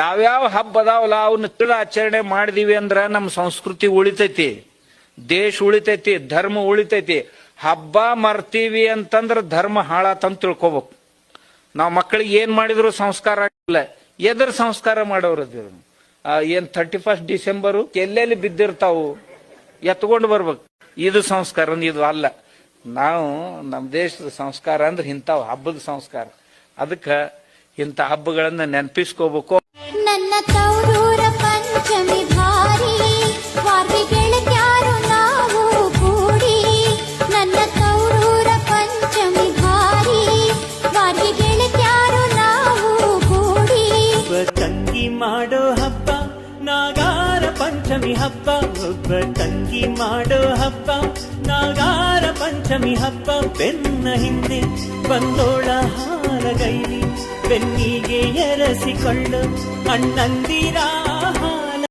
ಯಾವ್ಯಾವ ಹಬ್ಬ ಅದಾವಲ್ಲ ಅವನ್ನ ಆಚರಣೆ ಮಾಡಿದೀವಿ ಅಂದ್ರ ನಮ್ಮ ಸಂಸ್ಕೃತಿ ಉಳಿತೈತಿ, ದೇಶ ಉಳಿತೈತಿ, ಧರ್ಮ ಉಳಿತೈತಿ. ಹಬ್ಬ ಮರ್ತೀವಿ ಅಂತಂದ್ರ ಧರ್ಮ ಹಾಳಾತಂತ ತಿಳ್ಕೊಬೇಕು. ನಾವ್ ಮಕ್ಕಳಿಗೆ ಏನ್ ಮಾಡಿದ್ರು ಸಂಸ್ಕಾರ ಆಗಿಲ್ಲ. ಎದ್ರ ಸಂಸ್ಕಾರ ಮಾಡೋರು ಏನ್ 31 ಡಿಸೆಂಬರು ಎಲ್ಲೆಲ್ಲಿ ಬಿದ್ದಿರ್ತಾವು ಎತ್ಕೊಂಡು ಬರ್ಬೇಕು. ಇದು ಸಂಸ್ಕಾರ, ಇದು ಅಲ್ಲ. ನಾವು ನಮ್ಮ ದೇಶದ ಸಂಸ್ಕಾರ ಅಂದ್ರೆ ಇಂಥವು ಹಬ್ಬದ ಸಂಸ್ಕಾರ. ಅದಕ್ಕೆ ಇಂಥ ಹಬ್ಬಗಳನ್ನ ನೆನಪಿಸ್ಕೋಬೇಕು. ನನ್ನ ತೌರೂರ ಪಂಚಮಿ ಭಾರಿ ವಾರ್ತಿ ಗೆಳತ್ಯಾರು ನಾವು ಕೂಡಿ. ನನ್ನ ತೌರೂರ ಪಂಚಮಿ ಭಾರಿ ವಾರ್ತಿ ಗೆಳತ್ಯಾರು ನಾವು ಕೂಡಿ. ತಂಗಿ ಮಾಡೋ ಹಬ್ಬ ನಾಗಾರ ಪಂಚಮಿ ಹಬ್ಬ, ಒಬ್ಬ ತಂಗಿ ಮಾಡೋ ಹಬ್ಬ ನಾಗಾರ ಪಂಚಮಿ ಹಬ್ಬ. ಬೆನ್ನ ಹಿಂದೆ ಬಂದೋಳ ಹಾರಗೈಲಿ ಬೆನ್ನಿಗೆ ಎರಸಿಕೊಳ್ಳು ಅಣ್ಣಂದಿರ